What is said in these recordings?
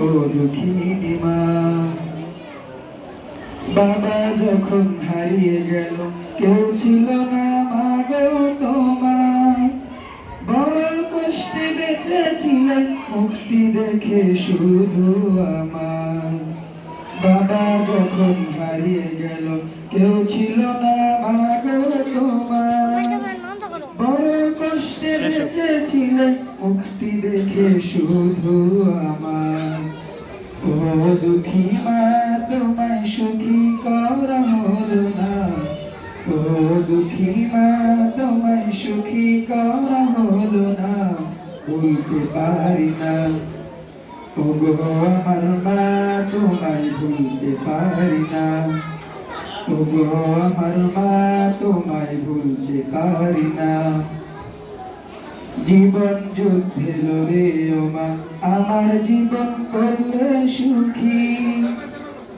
ও দুঃখিনী মা। বাবা যখন হারিয়ে গেল কেউ ছিল না মা গো তোমার, বড় কষ্টে বেঁচেছিলেন মুক্তি দেখে শুধু আমার। বাবা যখন হারিয়ে গেল কেউ ছিল না মা গো তোমার, বড় কষ্টে বেঁচেছিলেন মুক্তি দেখে শুধু আমার। ও দুঃখী মা তোমায় সুখী করা হলো না, ও দুঃখী মা তোমায় সুখী করা হলো না, ভুলতে পারি না। ওগো আমার মা তোমায় ভুলতে পারি না, ওগো আমার মা তোমায় ভুলতে পারি না। জীবন যুদ্ধে লড়ে ও মা আমার জীবন করলে সুখী,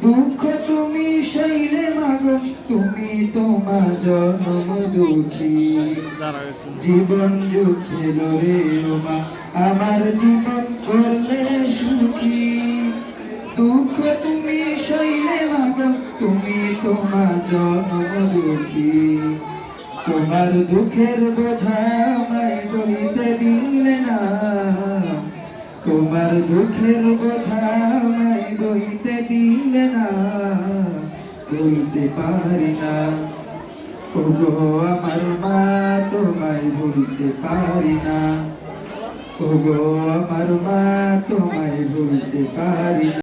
দুঃখ তুমি সইলে মাগো তুমি তোমা জন্ম দুঃখী। জীবন যুদ্ধে লড়ে ও মা আমার জীবন করলে সুখী, দুঃখ তুমি সইলে মাগো তুমি তোমা জন্ম দুঃখী। তোমার দুঃখের বোঝা আমায় বইতে দিলে না, তোমার দুঃখের বোঝা আমায় বইতে দিলে না, ভুলতে পারি না। ওগো আমার মা তোমায় ভুলতে পারি না, ওগো আমার মা তোমায় ভুলতে পারি না।